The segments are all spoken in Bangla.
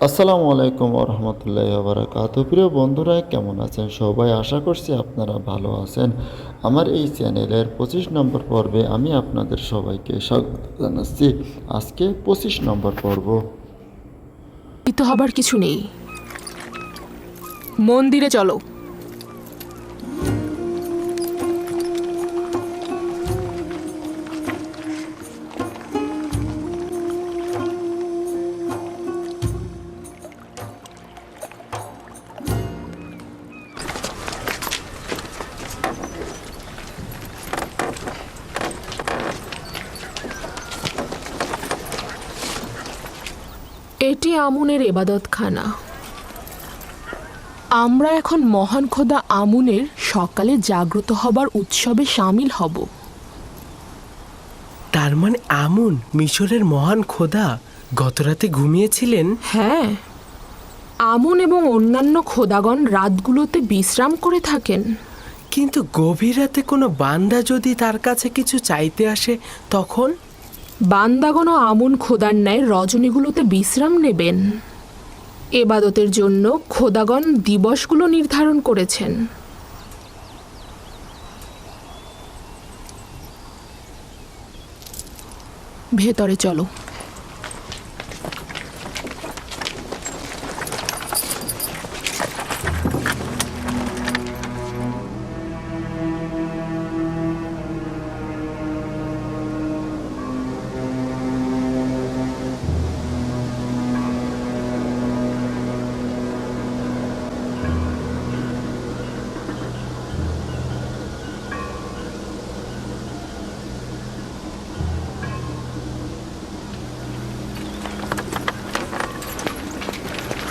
আসসালামু আলাইকুম রহমতুল্লাহি বারাকাতুহু। প্রিয় বন্ধুরা, কেমন আছেন সবাই? আশা করছি আপনারা ভালো আছেন। আমার এই চ্যানেলের 25 নম্বর পর্বে আমি আপনাদের সবাইকে স্বাগত জানাচ্ছি। আজকে 25 নম্বর পর্ব। ভীত হবার কিছু নেই। মন্দিরে চলো। এটি আমুনের এবাদতখানা। আমরা এখন মহান খোদা আমুনের সকালে জাগ্রত হবার উৎসবে সামিল হব। তার মানে আমুন মিশরের মহান খোদা গতরাতে ঘুমিয়েছিলেন? হ্যাঁ, আমুন এবং অন্যান্য খোদাগণ রাতগুলোতে বিশ্রাম করে থাকেন। কিন্তু গভীর রাতে কোনো বান্দা যদি তার কাছে কিছু চাইতে আসে তখন? বান্দাগণ ও আমুন খোদার ন্যায় রজনীগুলোতে বিশ্রাম নেবেন। এবাদতের জন্য খোদাগণ দিবসগুলো নির্ধারণ করেছেন। ভেতরে চলো।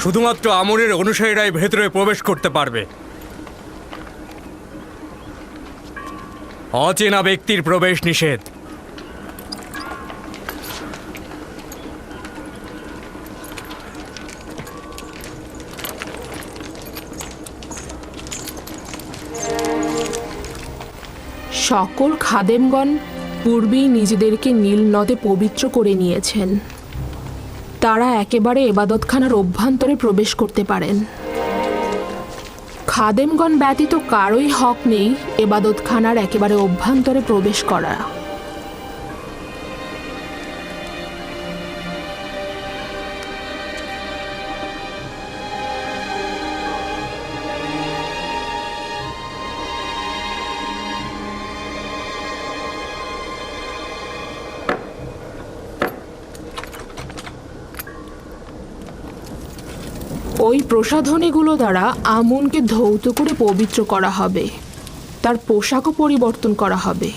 শুধুমাত্র আমরের অনুসারীরাই ভেতরে প্রবেশ করতে পারবে। অচেনা ব্যক্তির প্রবেশ নিষেধ। সকল খাদেমগণ পূর্বেই নিজেদেরকে নীল নদে পবিত্র করে নিয়েছেন। তারা একেবারে এবাদতখানার অভ্যন্তরে প্রবেশ করতে পারেন। খাদেমগণ ব্যতীত কারোই হক নেই এবাদতখানার একেবারে অভ্যন্তরে প্রবেশ করা। ওই প্রসাধনীগুলো দ্বারা আমুনকে ধৌত করে পবিত্র করা হবে। তার পোশাকও পরিবর্তন করা হবে।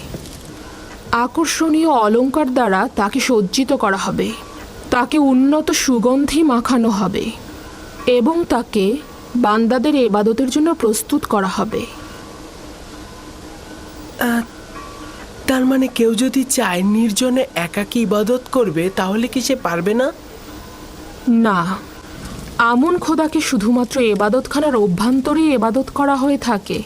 আকর্ষণীয় অলংকার দ্বারা তাকে সজ্জিত করা হবে। তাকে উন্নত সুগন্ধি মাখানো হবে এবং তাকে বান্দাদের ইবাদতের জন্য প্রস্তুত করা হবে। তার মানে কেউ যদি চায় নির্জনে একাকী ইবাদত করবে তাহলে কি সে পারবে না? না, আমুন খোদাকে শুধুমাত্র এবাদতখানার অভ্যন্তরেই এবাদত করা হয়ে থাকে।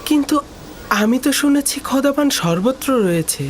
কিন্তু আমি তো শুনেছি খোদাবান সর্বত্র রয়েছে।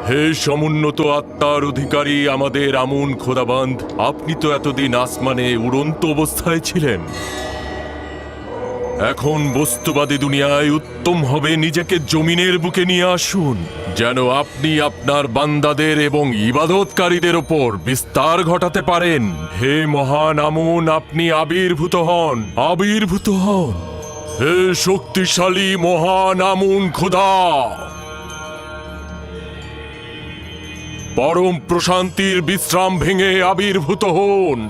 হে সমুন্নত আত্মার অধিকারী আমাদের আমুন খোদাবন্ধ, আপনি তো এতদিন আসমানে উড়ন্ত অবস্থায় ছিলেন। এখন বস্তুবাদী দুনিয়ায় উত্তম হবে নিজেকে জমিনের বুকে নিয়ে আসুন, যেন আপনি আপনার বান্দাদের এবং ইবাদতকারীদের ওপর বিস্তার ঘটাতে পারেন। হে মহান আমুন, আপনি আবির্ভূত হন, আবির্ভূত হন। হে শক্তিশালী মহান আমুন খোদা, পরম প্রশান্তির বিশ্রাম ভেঙে আবির্ভূত হন।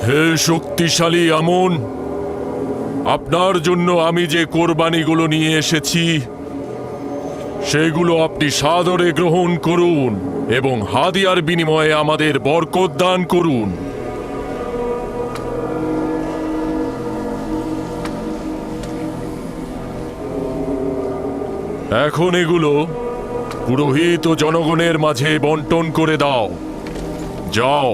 হে শক্তিশালী আমুন, আপনার জন্য আমি যে কোরবানিগুলো নিয়ে এসেছি সেগুলো আপনি সাদরে গ্রহণ করুন এবং হাদিয়ার বিনিময়ে আমাদের বরকত দান করুন। এখন এগুলো পুরোহিত ও জনগণের মাঝে বন্টন করে দাও। যাও।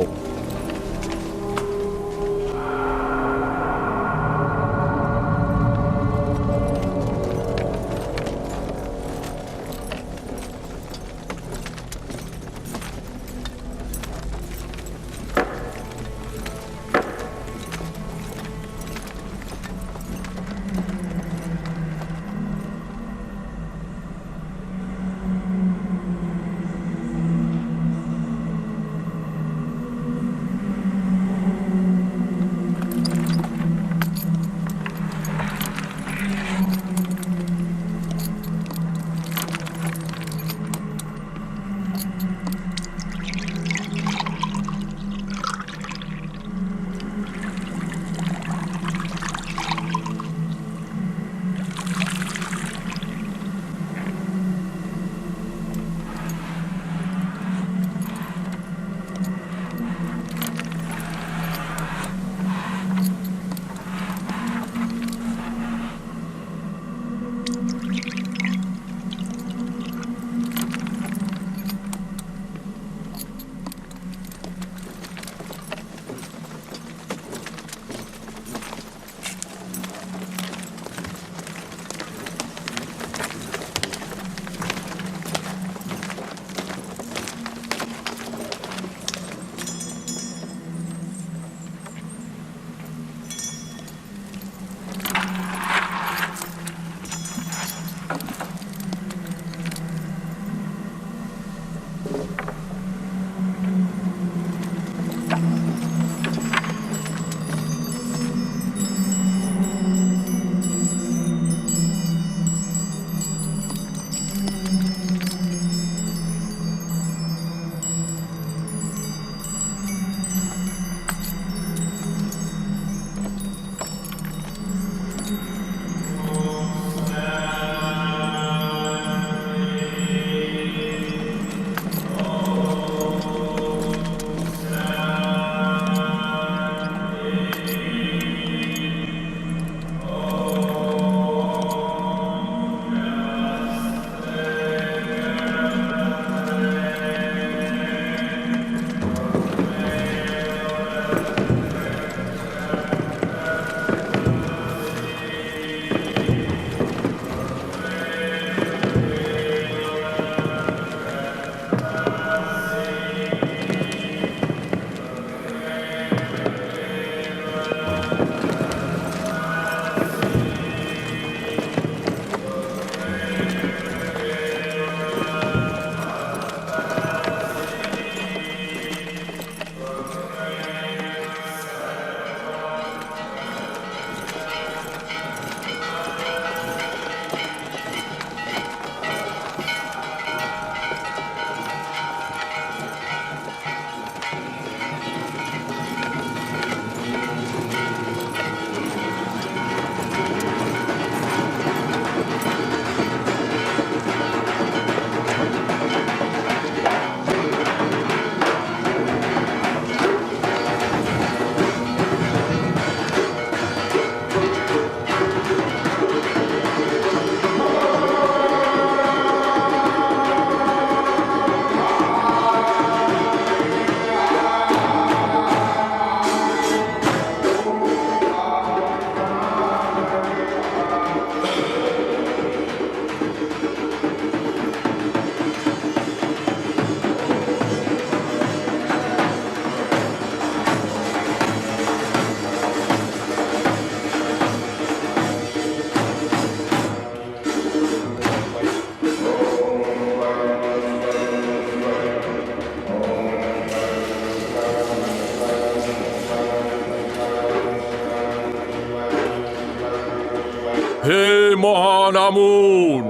হে মহান আমুন,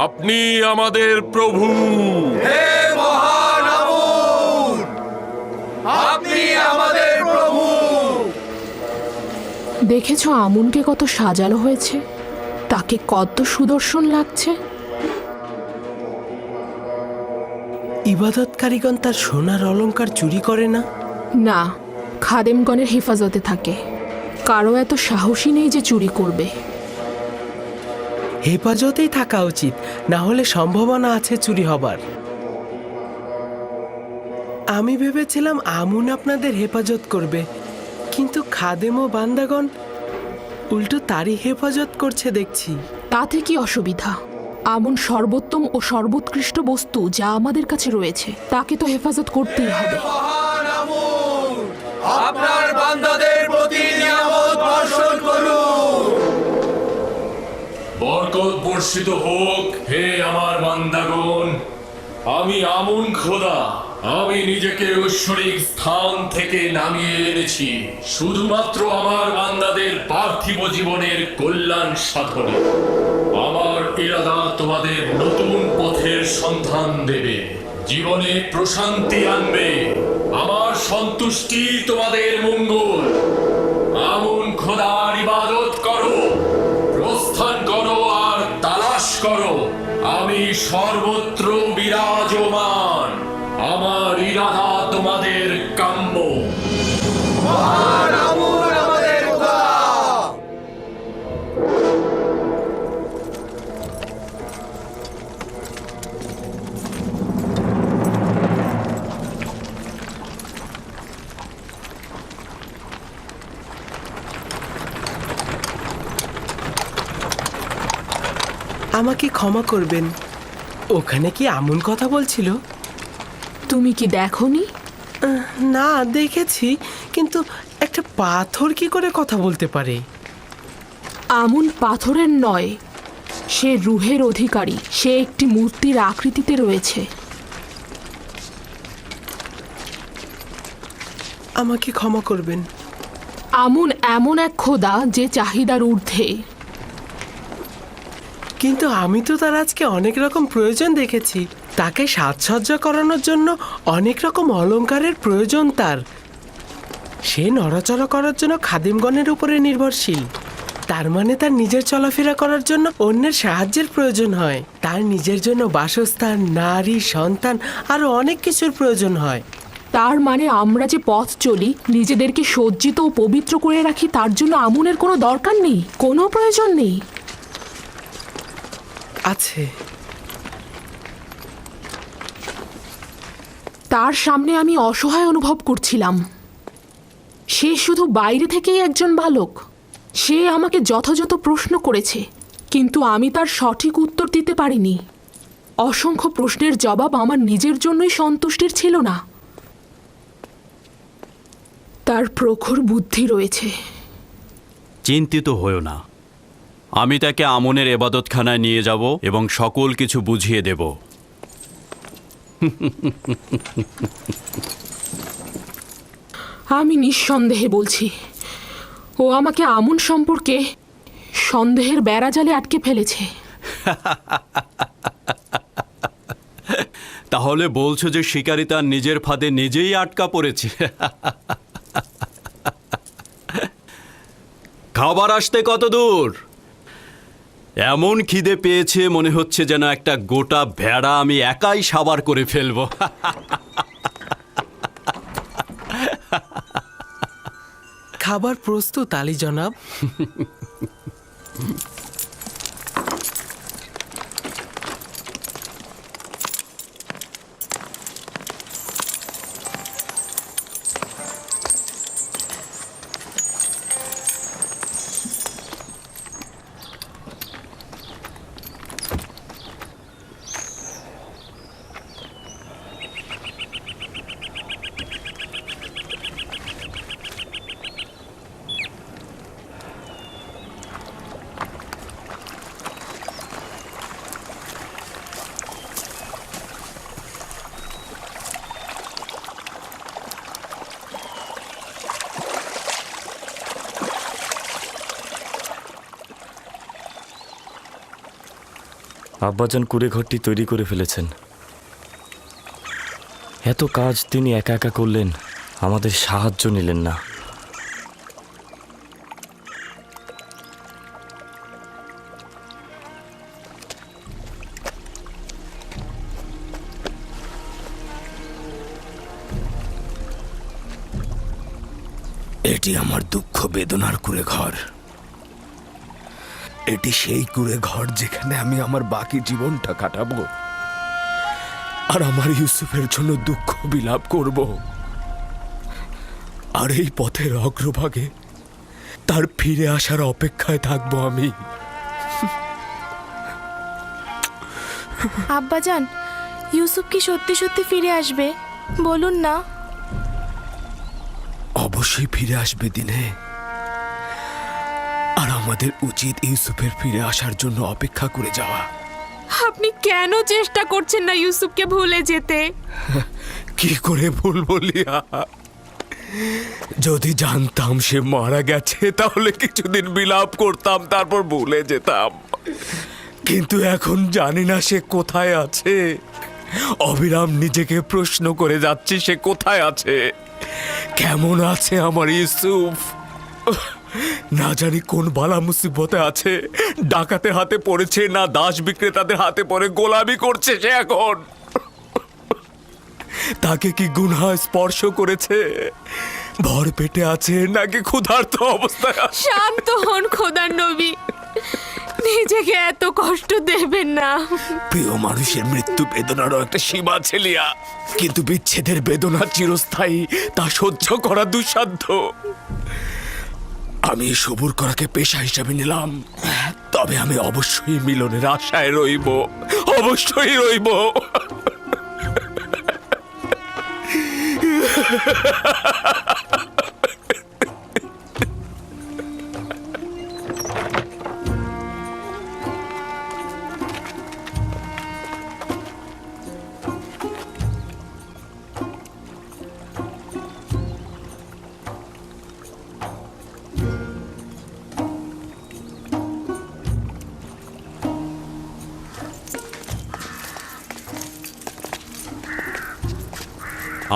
আপনি আমাদের প্রভু। দেখেছো আমুনকে কত সাজানো হয়েছে, তাকে কত সুদর্শন লাগছে। ইবাদতকারীগণ তার সোনার অলংকার চুরি করে না? না, খাদেমগণের হেফাজতে থাকে। কারো এত সাহসী নেই যে চুরি করবে। হেফাজতেই থাকা উচিত, না হলে সম্ভাবনা আছে চুরি হবার। আমি ভেবেছিলাম আমুন আপনাদের হেফাজত করবে, কিন্তু খাদেম ও বান্দাগণ উল্টো তারই হেফাজত করছে দেখছি। তাতে কি অসুবিধা? আমুন সর্বোত্তম ও সর্বোৎকৃষ্ট বস্তু যা আমাদের কাছে রয়েছে, তাকে তো হেফাজত করতেই হবে। আপনার বান্দাদের প্রতি নিয়ামত বর্ষণ করুন। বরকত বর্ষিত হোক হে আমার বান্দাগণ। আমি আমুন খোদা, আমি নিজেকে ঐশ্বরিক স্থান থেকে নামিয়ে এনেছি শুধুমাত্র আমার বান্দাদের পার্থিব জীবনের কল্যাণ সাধনে। আমার ইরাদা তোমাদের নতুন পথের সন্ধান দেবে, জীবনে প্রশান্তি আনবে। আমার সন্তুষ্টি তোমাদের মঙ্গল। আমুন খোদার ইবাদত করো, প্রস্থান করো আর তালাশ করো। আমি সর্বত্র বিরাজমান, আমার ইরাদা তোমাদের কাম্য। মহান আমুন আমাদের খোদা। আমাকে ক্ষমা করবেন, ওখানে কি আমুন কথা বলছিল? তুমি কি দেখোনি? না, দেখেছি, কিন্তু একটা পাথর কি করে কথা বলতে পারে? আমুন পাথরের নয়, সে রুহের অধিকারী। সে একটি মূর্তির আকৃতিতে রয়েছে। আমাকে ক্ষমা করবেন। আমুন এমন এক খোদা যে চাহিদার ঊর্ধ্বে। কিন্তু আমি তো তার আজকে অনেক রকম প্রয়োজন দেখেছি। তাকে সাজসজ্জা করানোর জন্য অনেক রকম অলংকারের প্রয়োজন তার। সে নড়াচড়া করার জন্য খাদিমগণের উপরে নির্ভরশীল। তার মানে তার নিজের চলাফেরা করার জন্য অন্যের সাহায্যের প্রয়োজন হয়। তার নিজের জন্য বাসস্থান, নারী, সন্তান আরো অনেক কিছুর প্রয়োজন হয়। তার মানে আমরা যে পথ চলি, নিজেদেরকে সজ্জিত ও পবিত্র করে রাখি, তার জন্য আমুনের কোনো দরকার নেই, কোনো প্রয়োজন নেই। আছে। তার সামনে আমি অসহায় অনুভব করছিলাম। সে শুধু বাইরে থেকেই একজন বালক। সে আমাকে যথাযথ প্রশ্ন করেছে, কিন্তু আমি তার সঠিক উত্তর দিতে পারিনি। অসংখ্য প্রশ্নের জবাব আমার নিজের জন্যই সন্তুষ্টির ছিল না। তার প্রখর বুদ্ধি রয়েছে। চিন্তিত হও না, আমি তাকে আমনের এবাদতখানায় নিয়ে যাব এবং সকল কিছু বুঝিয়ে দেব। আমি নিঃসন্দেহে বলছি, ও আমাকে আমন সম্পর্কে সন্দেহের বেড়াজালে আটকে ফেলেছে। তাহলে বলছো যে শিকারী তার নিজের ফাঁদে নিজেই আটকা পড়েছে? খাবার আসতে কত দূর? এমন খিদে পেয়েছে মনে হচ্ছে যেন একটা গোটা ভেড়া আমি একাই সাবার করে ফেলবো। খাবার প্রস্তুত আলী জনাব। আব্বাজান কুঁড়ে ঘরটি তৈরি করে ফেলেছেন। এত কাজ তিনি একা একা করলেন, আমাদের সাহায্য নিলেন না। এটি আমার দুঃখ বেদনার কুঁড়ে ঘর। এটি সেই কুঁড়ে ঘর যেখানে আমি আমার বাকি জীবনটা কাটাবো আর আমার ইউসুফের জন্য দুঃখ বিলাপ করব। আর এই পথের অগ্রভাগে তার ফিরে আসার অপেক্ষায় থাকবো আমি। আব্বাজান, ইউসুফ কি সত্যি সত্যি ফিরে আসবে? বলুন না। অবশ্যই ফিরে আসবে দিনে, আর আমাদের উচিত ইউসুফের ফিরে আসার জন্য অপেক্ষা করে যাওয়া। আপনি কেন চেষ্টা করছেন না ইউসুফকে ভুলে যেতে? কি করে ভুলবো লিয়া? যদি জানতাম সে মারা গেছে তাহলে কিছুদিন বিলাপ করতাম, তারপর ভুলে যেতাম। কিন্তু এখন জানি না সে কোথায় আছে। অবিরাম নিজেকে প্রশ্ন করে যাচ্ছি সে কোথায় আছে, কেমন আছে আমার ইউসুফ। না জানি কোন বালা মুসিবতে আছে, ডাকাতের হাতে পড়েছে না দাস বিক্রেতাদের হাতে পড়ে গোলামি করছে সে এখন। তাকে কি গুনাহ স্পর্শ করেছে? ভর পেটে আছে নাকি ক্ষুধার্ত অবস্থায় আছে? শান্ত হন খোদার নবী, নিজেকে এত কষ্ট দেবেন না। প্রিয় মানুষের মৃত্যু বেদনারও একটা সীমা আছে লিয়া, কিন্তু বিচ্ছেদের বেদনা চিরস্থায়ী, তা সহ্য করা দুঃসাধ্য। আমি সবুর করাকে পেশা হিসাবে নিলাম, তবে আমি অবশ্যই মিলনের আশায় রইব, অবশ্যই রইব।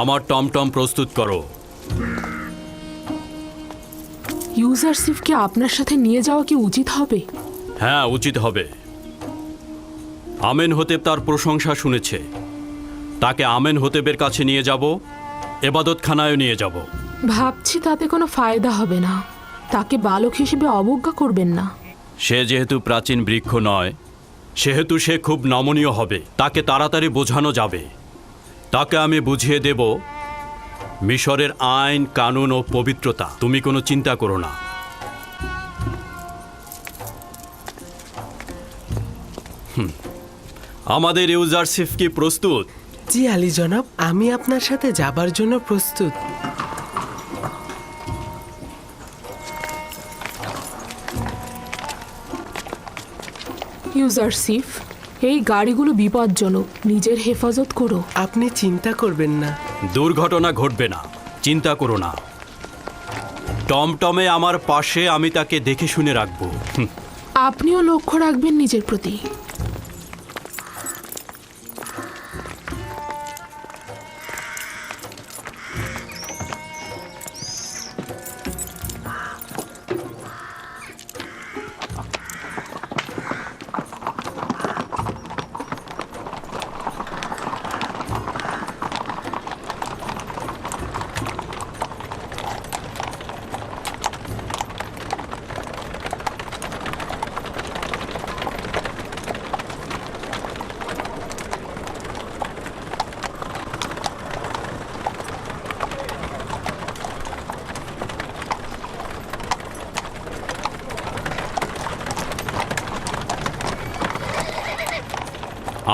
আমার টমটম প্রস্তুত করো। ইউজারশিপকে আপনার সাথে নিয়ে যাওয়া কি উচিত হবে? হ্যাঁ, উচিত হবে। আমেন হতেব তার প্রশংসা শুনেছে, তাকে আমেন হতেবের কাছে নিয়ে যাব, এবাদতখানায় নিয়ে যাব। ভাবছি তাতে কোনো ফায়দা হবে না। তাকে বালক হিসেবে অবজ্ঞা করবেন না। সে যেহেতু প্রাচীন বৃক্ষ নয়, সেহেতু সে খুব নমনীয় হবে, তাকে তাড়াতাড়ি বোঝানো যাবে। তাকে আমি বুঝিয়ে দেব মিশরের আইন কানুন ও পবিত্রতা। তুমি কোনো চিন্তা করো না। আমাদের ইউজারশিপ কি প্রস্তুত? জি আলী জনাব, আমি আপনার সাথে যাবার জন্য প্রস্তুত। ইউজারশিপ, এই গাড়িগুলো বিপজ্জনক, নিজের হেফাজত করো। আপনি চিন্তা করবেন না। দুর্ঘটনা ঘটবে না, চিন্তা করো না। টমটমে আমার পাশে, আমি তাকে দেখে শুনে রাখবো। আপনিও লক্ষ্য রাখবেন নিজের প্রতি।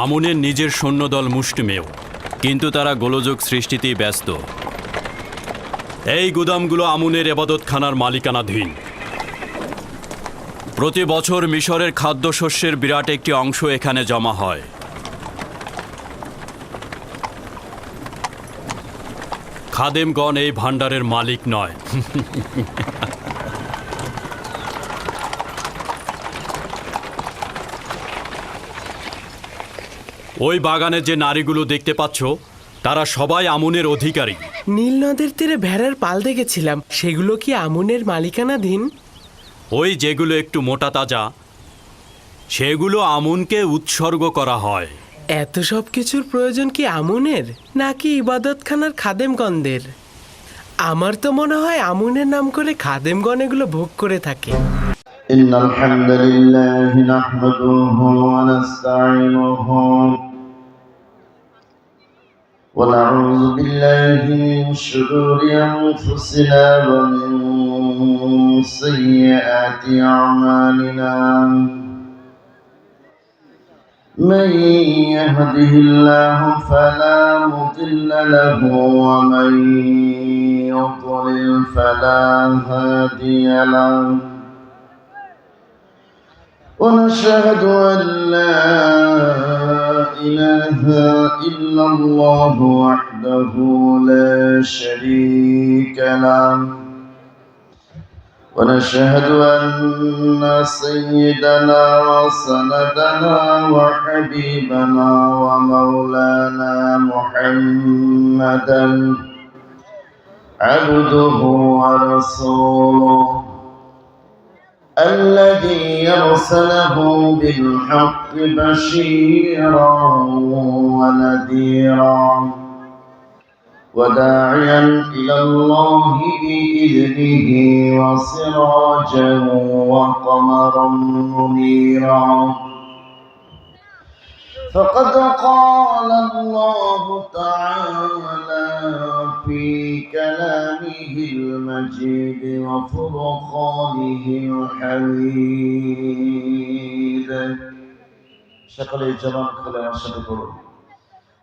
আমুনের নিজের সৈন্যদল মুষ্টিমেয়, কিন্তু তারা গোলযোগ সৃষ্টিতেই ব্যস্ত। এই গুদামগুলো আমুনের এবাদতখানার মালিকানাধীন। প্রতি বছর মিশরের খাদ্যশস্যের বিরাট একটি অংশ এখানে জমা হয়। খাদেমগণ এই ভাণ্ডারের মালিক নয়। ওই বাগানের যে নারীগুলো দেখতে পাচ্ছ তারা সবাই আমুনের অধিকারী। নীল নদের তীরে ভেড়ার পাল দেখেছিলাম, সেগুলো কি আমুনের মালিকানাধীন? ওই যেগুলো একটু মোটা তাজা সেগুলো আমুনকে উৎসর্গ করা হয়। এত সব কিছুর প্রয়োজন কি আমুনের নাকি ইবাদতখানার খাদেমগণদের? আমার তো মনে হয় আমুনের নাম করে খাদেমগণ এগুলো ভোগ করে থাকে। إن الحمد لله نحمده ونستعينه ونعوذ بالله من شرور أنفسنا ومن سيئات أعمالنا من يهده الله فلا مضل له ومن يضلل فلا هادي له ونشهد أن لا إله إلا الله وحده لا شريك له ونشهد أن سيدنا وسندنا وحبيبنا ومولانا محمدا عبده ورسوله الذي أرسله بالحق بشيرا ونذيرا وداعيا إلى الله بإذنه وسراجا وقمرا منيرا فقد قال الله تعالى في كلامه المجيد وفرقانه الحميد شكل الجمال خلال الشكر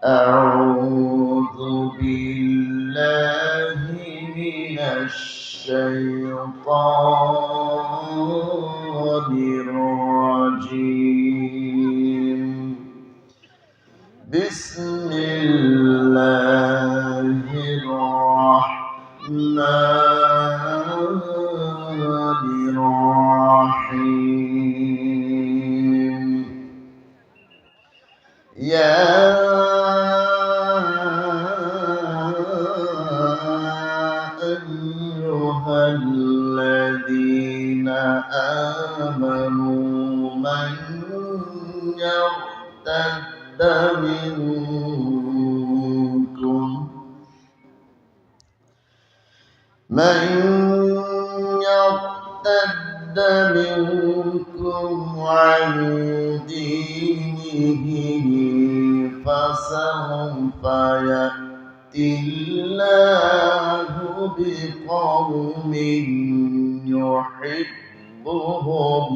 أعوذ بالله من الشيطان الرجيم بسم الله الرحمن الرحيم يا أيها الذين آمنوا من يرتد منكم عن دينه فسوف يأتي الله بقوم يحبهم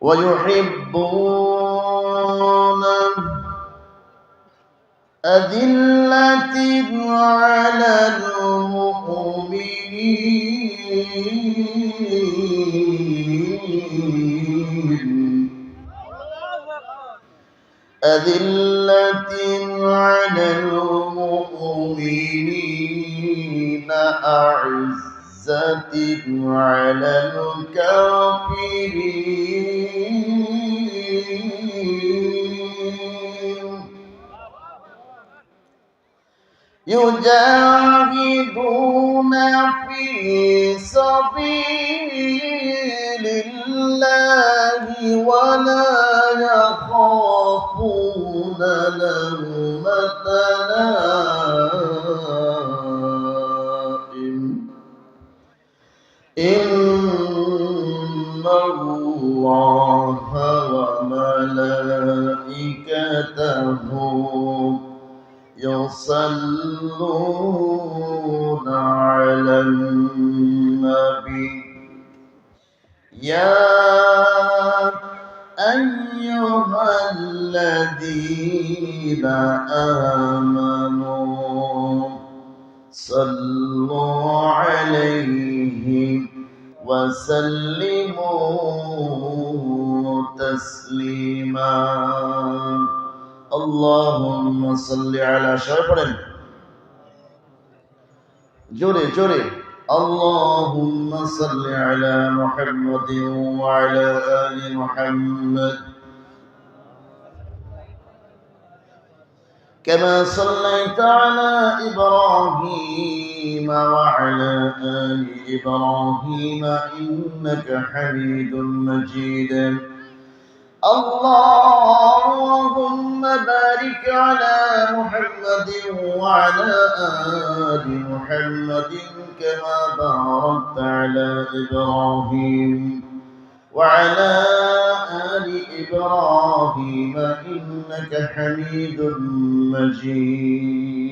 ويحبونه أذلة على المؤمنين أذلة على المؤمنين أعزة على الكافرين يجاهدون في سبيل الله ولا يخافون لومة لائم إن الله وملائكته يصلون على النبي يا أيها الذين آمنوا صلوا عليه وسلموا تسليما اللهم صل على شرف جوري جوري اللهم صل على محمد وعلى آل محمد كما صليت على إبراهيم وعلى آل إبراهيم إنك حميد مجيد اللهم بارك على محمد وعلى آل محمد كما باركت على إبراهيم وعلى آل إبراهيم إنك حميد مجيد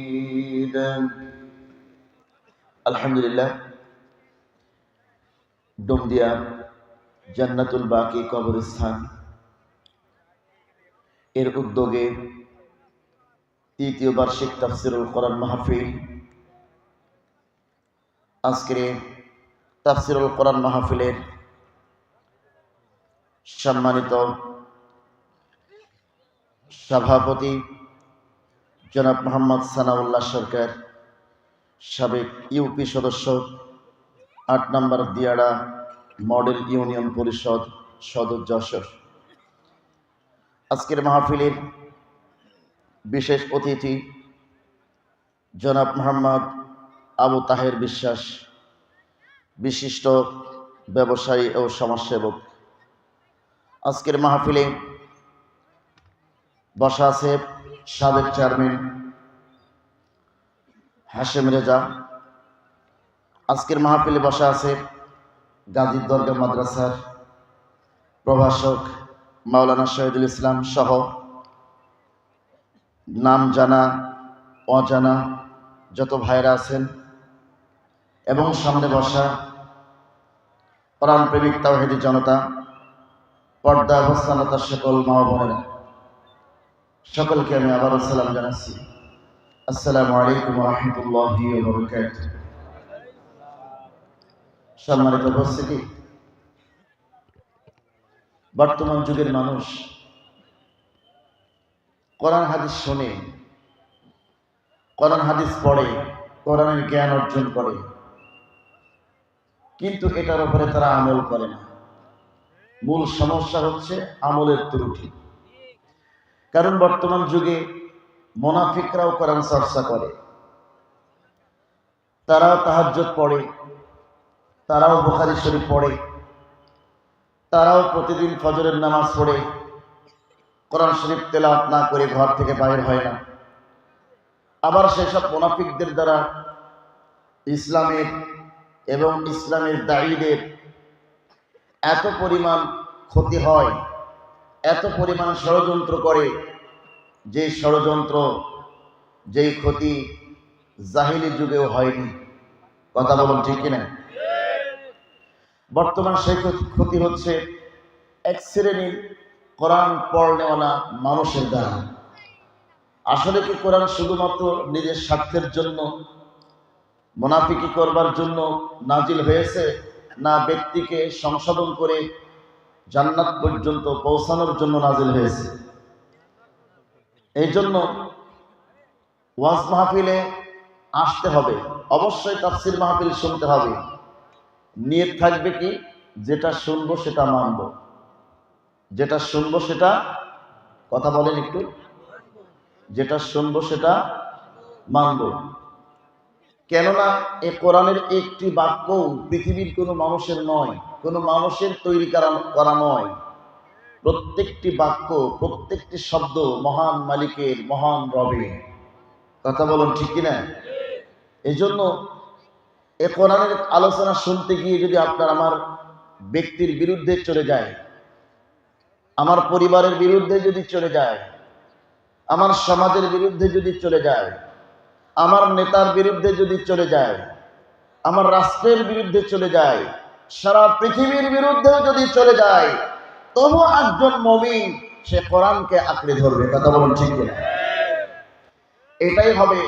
الحمد لله ডোমদিয়া জান্নাতুল বাকি কবরস্থান এর উদ্যোগে তৃতীয় বার্ষিক তাফসিরুল কোরআন মাহফিল। আজকের তাফসিরুল কোরআন মাহফিলের সম্মানিত সভাপতি জনাব মোহাম্মদ সানাউল্লাহ সরকার, সাবেক ইউপি সদস্য, ৮ নম্বর দিয়াড়া মডেল ইউনিয়ন পরিষদ সদর যশোর। আজকের মাহফিলের বিশেষ অতিথি জনাব মোহাম্মদ আবু তাহের বিশ্বাস, বিশিষ্ট ব্যবসায়ী ও সমাজসেবক। আজকের মাহফিলে বসা আছে সাবেক চেয়ারম্যান হাশেম রেজা। আজকের মাহফিলে বসা আছে গাজী দরগা মাদ্রাসার প্রভাষক মাওলানা শহীদুল ইসলাম সহ নাম জানা অজানা যত ভাইরা আছেন, এবং সামনে বসা কোরআন প্রেমিক তাওহীদি জনতা, পর্দা অবস্থানতার সকল মা বোনেরা, সকলকে আমি আবারও সালাম জানাচ্ছি। আসসালামু আলাইকুম ওয়া রাহমাতুল্লাহি ওয়া বারাকাতুহু। সম্মানিত উপস্থিতি, বর্তমান যুগের মানুষ কোরআন হাদিস শোনে, কোরআন হাদিস পড়ে, কোরআনের জ্ঞান অর্জন করে, কিন্তু এটার উপরে তারা আমল করে না। মূল সমস্যা হচ্ছে আমলের ত্রুটি। কারণ বর্তমান যুগে মুনাফিকরাও কোরআন চর্চা করে, তারাও তাহাজ্জুদ পড়ে, তারাও বুখারী শরীফ পড়ে, তারাও প্রতিদিন ফজরের নামাজ পড়ে, কোরআন শরীফ তেলাওয়াত না করে ঘর থেকে বাইর হয় না। আবার সেসব মুনাফিকদের দ্বারা ইসলামের এবং ইসলামের দায়ীদের এত পরিমাণ ক্ষতি হয়, এত পরিমাণ ষড়যন্ত্র করে, যে ষড়যন্ত্র, যেই ক্ষতি জাহিলি যুগেও হয়নি। কথা বলুন ঠিক কিনা? বর্তমান সেই ক্ষতি হচ্ছে এক শ্রেণীর কোরআন পড়নেওয়ালা মানুষের দ্বারা। আসলে কি কোরআন শুধুমাত্র নিজের স্বার্থের জন্য, মুনাফিকি করবার জন্য নাজিল হয়েছে, না ব্যক্তিকে সংশোধন করে জান্নাত পর্যন্ত পৌঁছানোর জন্য নাজিল হয়েছে? এই জন্য ওয়াজ মাহফিলে আসতে হবে, অবশ্যই তাফসীর মাহফিল শুনতে হবে। নিয়ত থাকবে কি, যেটা শুনবো সেটা মানবো, যেটা শুনবো সেটা, কথা বলেন একটু, যেটা শুনবো সেটা মানবো। কেননা এ কোরআনের একটি বাক্য পৃথিবীর কোনো মানুষের নয়, কোনো মানুষের তৈরি করা নয়। প্রত্যেকটি বাক্য, প্রত্যেকটি শব্দ মহান মালিকের, মহান রবের। কথা বলুন ঠিক কিনা? এই জন্য এ কোরআনের আলোচনা শুনতে গিয়ে যদি আপনার আমার ব্যক্তির বিরুদ্ধে চলে যায়, আমার পরিবারের বিরুদ্ধে যদি চলে যায়, আমার সমাজের বিরুদ্ধে যদি চলে যায়, আমার নেতার বিরুদ্ধে যদি চলে যায়, আমার রাষ্ট্রের বিরুদ্ধে চলে যায়, সারা পৃথিবীর বিরুদ্ধেও যদি চলে যায়, তবু একজন মুমিন সে কোরআনকে আঁকড়ে ধরবে। কথা বলুন ঠিক কিনা? এটাই হবে